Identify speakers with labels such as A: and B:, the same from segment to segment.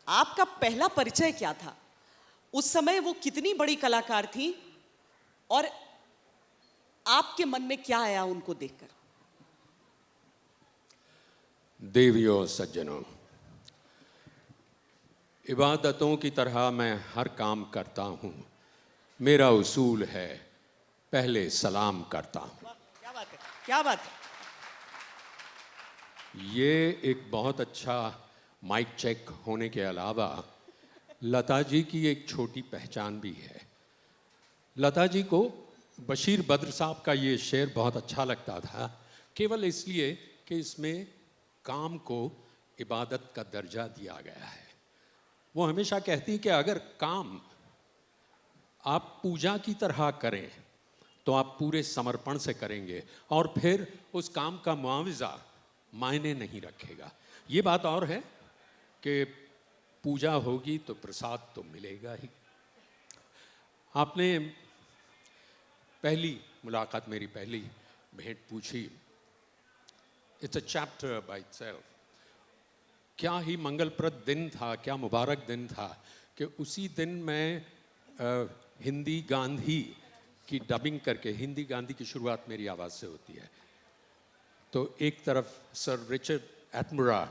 A: आपका पहला परिचय क्या था? उस समय वो कितनी बड़ी कलाकार थी और आपके मन में क्या आया उनको देखकर?
B: देवियों सज्जनों, इबादतों की तरह मैं हर काम करता हूँ। मेरा उसूल है, पहले सलाम करता हूँ।
A: क्या बात है, क्या बात है।
B: ये एक बहुत अच्छा माइक चेक होने के अलावा लता जी की एक छोटी पहचान भी है। लता जी को बशीर बद्र साहब का ये शेर बहुत अच्छा लगता था, केवल इसलिए कि इसमें काम को इबादत का दर्जा दिया गया है। वो हमेशा कहती हैं कि अगर काम आप पूजा की तरह करें तो आप पूरे समर्पण से करेंगे और फिर उस काम का मुआवजा मायने नहीं रखेगा। ये बात और है कि पूजा होगी तो प्रसाद तो मिलेगा ही। आपने पहली मुलाकात, मेरी पहली भेंट पूछी, it's a chapter by itself. क्या ही मंगलप्रद दिन था, क्या मुबारक दिन था कि उसी दिन मैं हिंदी गांधी की डबिंग करके, हिंदी गांधी की शुरुआत मेरी आवाज़ से होती है, तो एक तरफ सर रिचर्ड एटनबरा,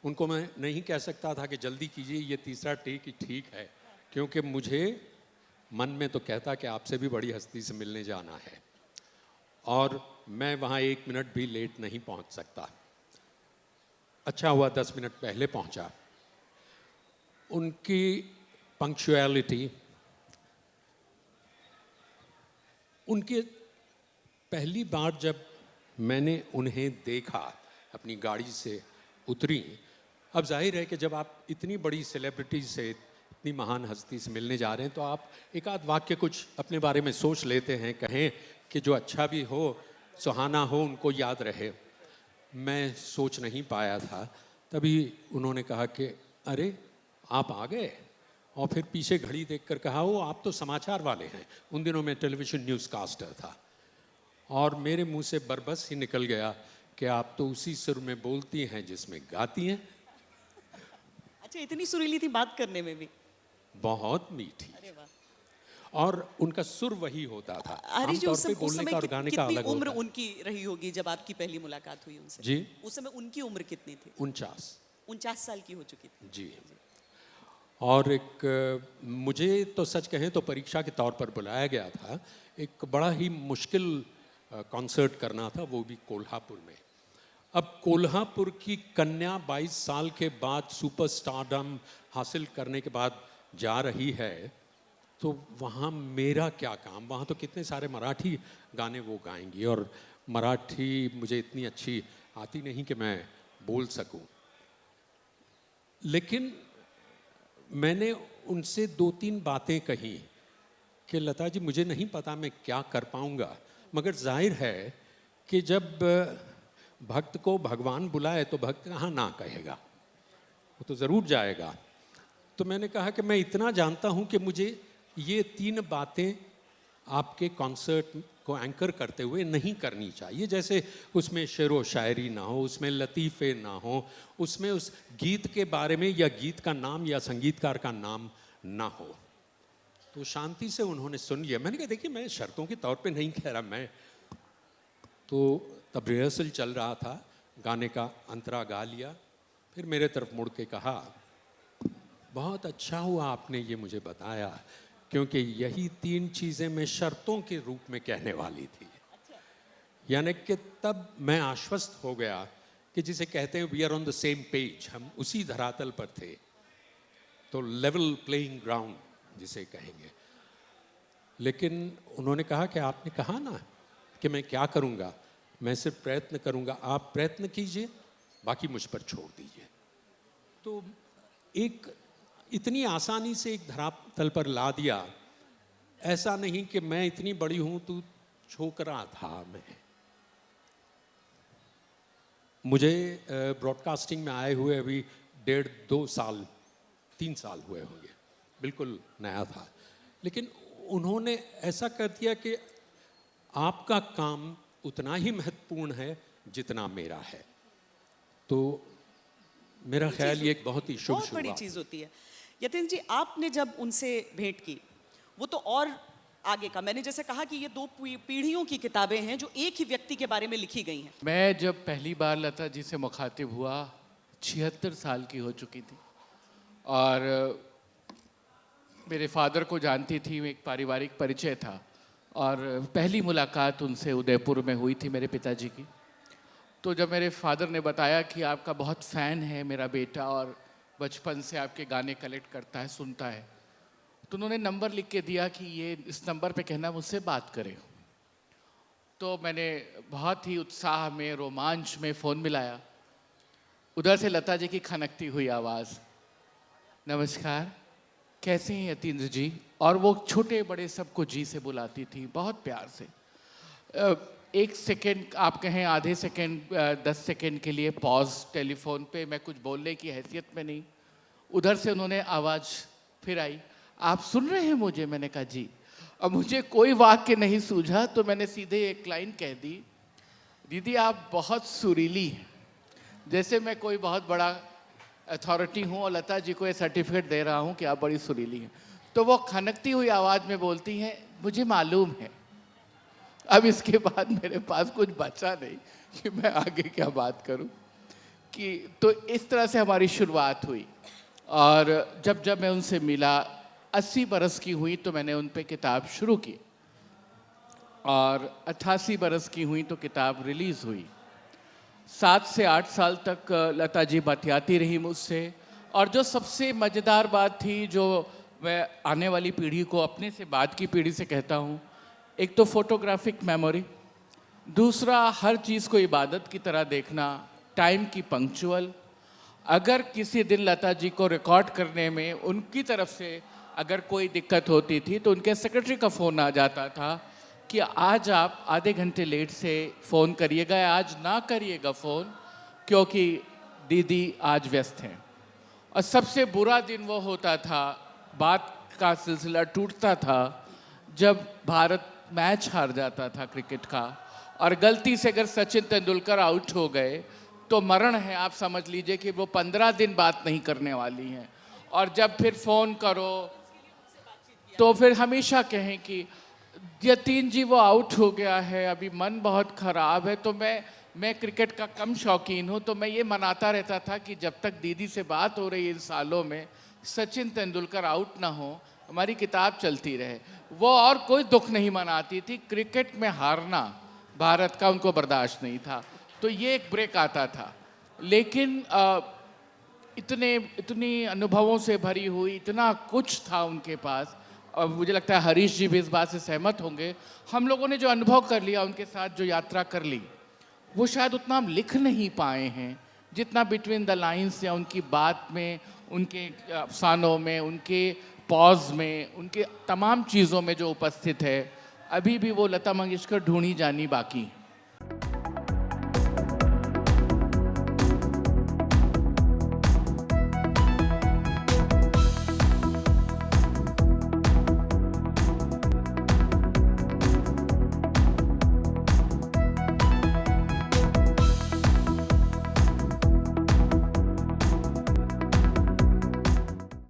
B: उनको मैं नहीं कह सकता था कि जल्दी कीजिए, ये तीसरा टेक ही ठीक है, क्योंकि मुझे मन में तो कहता कि आपसे भी बड़ी हस्ती से मिलने जाना है और मैं वहाँ 1 मिनट भी लेट नहीं पहुँच सकता। अच्छा हुआ 10 मिनट पहले पहुँचा। उनकी पंक्चुअलिटी, उनके पहली बार जब मैंने उन्हें देखा, अपनी गाड़ी से उतरी। अब जाहिर है कि जब आप इतनी बड़ी सेलिब्रिटी से, इतनी महान हस्ती से मिलने जा रहे हैं तो आप एक आध वाक्य कुछ अपने बारे में सोच लेते हैं, कहें कि जो अच्छा भी हो, सुहाना हो, उनको याद रहे। मैं सोच नहीं पाया था। तभी उन्होंने कहा कि अरे आप आ गए, और फिर पीछे घड़ी देखकर कहा, वो आप तो समाचार वाले हैं। उन दिनों मैं टेलीविज़न न्यूज़ कास्टर था और मेरे मुंह से बरबस ही निकल गया कि आप तो उसी सुर में बोलती हैं जिसमें गाती हैं।
A: अच्छा, इतनी सुरीली थी बात करने में भी?
B: बहुत मीठी।
A: अरे वाह।
B: और उनका सुर वही होता था।
A: हरीश जी,
B: आमतौर पे
A: उस
B: बोलने
A: समय
B: का और गाने का
A: कितनी
B: अलग
A: उम्र
B: होता है।
A: उनकी रही होगी जब आपकी पहली मुलाकात हुई उनसे?
B: जी,
A: उस समय उनकी उम्र कितनी थी?
B: 49।
A: 49 साल की हो चुकी थी।
B: जी। और मुझे तो सच कहें तो परीक्षा के तौर पर बुलाया गया था। एक बड़ा ही मुश्किल कॉन्सर्ट करना था, वो भी कोल्हापुर में। अब कोल्हापुर की कन्या 22 साल के बाद सुपर स्टारडम हासिल करने के बाद जा रही है, तो वहाँ मेरा क्या काम? वहाँ तो कितने सारे मराठी गाने वो गाएंगी और मराठी मुझे इतनी अच्छी आती नहीं कि मैं बोल सकूं। लेकिन मैंने उनसे 2-3 बातें कही कि लता जी, मुझे नहीं पता मैं क्या कर पाऊंगा, मगर जाहिर है कि जब भक्त को भगवान बुलाए तो भक्त कहाँ ना कहेगा, वो तो ज़रूर जाएगा। तो मैंने कहा कि मैं इतना जानता हूँ कि मुझे ये 3 बातें आपके कॉन्सर्ट को एंकर करते हुए नहीं करनी चाहिए। जैसे उसमें शेर व शायरी ना हो, उसमें लतीफ़े ना हो, उसमें उस गीत के बारे में या गीत का नाम या संगीतकार का नाम ना हो। तो शांति से उन्होंने सुन लिया। मैंने कहा देखिए, मैं शर्तों के तौर पे नहीं कह रहा। मैं तो तब रिहर्सल चल रहा था, गाने का अंतरा गा लिया, फिर मेरे तरफ मुड़ के कहा, बहुत अच्छा हुआ आपने ये मुझे बताया, क्योंकि यही 3 चीज़ें मैं शर्तों के रूप में कहने वाली थी। यानी कि तब मैं आश्वस्त हो गया कि जिसे कहते हैं we are on the same page, हम उसी धरातल पर थे, तो लेवल प्लेइंग ग्राउंड जिसे कहेंगे। लेकिन उन्होंने कहा कि आपने कहा ना कि मैं क्या करूँगा, मैं सिर्फ प्रयत्न करूँगा, आप प्रयत्न कीजिए, बाकी मुझ पर छोड़ दीजिए। तो एक इतनी आसानी से एक धरातल पर ला दिया। ऐसा नहीं कि मैं इतनी बड़ी हूँ, तू छोकरा था। मैं, मुझे ब्रॉडकास्टिंग में आए हुए अभी 1.5-2 साल, 3 साल हुए होंगे, बिल्कुल नया था। लेकिन उन्होंने ऐसा कर दिया कि आपका काम उतना ही महत्वपूर्ण है जितना मेरा है। तो मेरा ख्याल ये एक बहुत ही शुभ
A: बहुत बड़ी
B: शुरुआत।
A: चीज होती है। यतीन जी, आपने जब उनसे भेंट की, वो तो और आगे का, मैंने जैसे कहा कि ये दो पीढ़ियों की किताबें हैं जो एक ही व्यक्ति के बारे में लिखी गई हैं।
C: मैं जब पहली बार लता जी से मुखातिब हुआ 76 साल की हो चुकी थी और मेरे फादर को जानती थी, एक पारिवारिक परिचय था और पहली मुलाकात उनसे उदयपुर में हुई थी मेरे पिताजी की। तो जब मेरे फादर ने बताया कि आपका बहुत फ़ैन है मेरा बेटा और बचपन से आपके गाने कलेक्ट करता है, सुनता है, तो उन्होंने नंबर लिख के दिया कि ये इस नंबर पे कहना मुझसे बात करे। तो मैंने बहुत ही उत्साह में, रोमांच में फ़ोन मिलाया। उधर से लता जी की खनकती हुई आवाज़, नमस्कार, कैसे हैं यतीन्द्र जी? और वो छोटे बड़े सबको जी से बुलाती थी, बहुत प्यार से। एक सेकेंड, आप कहें आधे सेकेंड, 10 सेकेंड के लिए पॉज टेलीफोन पे, मैं कुछ बोलने की हैसियत में नहीं। उधर से उन्होंने आवाज़ फिर आई, आप सुन रहे हैं मुझे? मैंने कहा जी। अब मुझे कोई वाक्य नहीं सूझा तो मैंने सीधे एक लाइन कह दी, दीदी आप बहुत सुरीली हैं। जैसे मैं कोई बहुत बड़ा अथॉरिटी हूँ और लता जी को ये सर्टिफिकेट दे रहा हूँ कि आप बड़ी सुरीली हैं। तो वो खनकती हुई आवाज़ में बोलती हैं, मुझे मालूम है। अब इसके बाद मेरे पास कुछ बचा नहीं कि मैं आगे क्या बात करूं। कि तो इस तरह से हमारी शुरुआत हुई और जब जब मैं उनसे मिला, 80 बरस की हुई तो मैंने उन पे किताब शुरू की और 88 बरस की हुई तो किताब रिलीज़ हुई। 7 से 8 साल तक लता जी बतियाती रही मुझसे और जो सबसे मज़ेदार बात थी, जो मैं आने वाली पीढ़ी को अपने से बाद की पीढ़ी से कहता हूँ, एक तो फोटोग्राफिक मेमोरी, दूसरा हर चीज़ को इबादत की तरह देखना, टाइम की पंक्चुअल। अगर किसी दिन लता जी को रिकॉर्ड करने में उनकी तरफ से अगर कोई दिक्कत होती थी तो उनके सेक्रेटरी का फ़ोन आ जाता था कि आज आप आधे घंटे लेट से फ़ोन करिएगा, आज ना करिएगा फ़ोन क्योंकि दीदी आज व्यस्त हैं। और सबसे बुरा दिन वो होता था, बात का सिलसिला टूटता था जब भारत मैच हार जाता था क्रिकेट का और गलती से अगर सचिन तेंदुलकर आउट हो गए तो मरण है, आप समझ लीजिए कि वो 15 दिन बात नहीं करने वाली हैं। और जब फिर फ़ोन करो तो फिर हमेशा कहें कि यतीन जी वो आउट हो गया है, अभी मन बहुत ख़राब है। तो मैं क्रिकेट का कम शौकीन हूँ, तो मैं ये मनाता रहता था कि जब तक दीदी से बात हो रही है इन सालों में, सचिन तेंदुलकर आउट ना हो, हमारी किताब चलती रहे। वो और कोई दुख नहीं मनाती थी, क्रिकेट में हारना भारत का उनको बर्दाश्त नहीं था। तो ये एक ब्रेक आता था। लेकिन इतनी अनुभवों से भरी हुई, इतना कुछ था उनके पास और मुझे लगता है हरीश जी भी इस बात से सहमत होंगे। हम लोगों ने जो अनुभव कर लिया, उनके साथ जो यात्रा कर ली, वो शायद उतना हम लिख नहीं पाए हैं जितना बिटवीन द लाइन्स या उनकी बात में, उनके अफसानों में, उनके पॉज में, उनके तमाम चीज़ों में जो उपस्थित है। अभी भी वो लता मंगेशकर ढूंढी जानी बाकी है।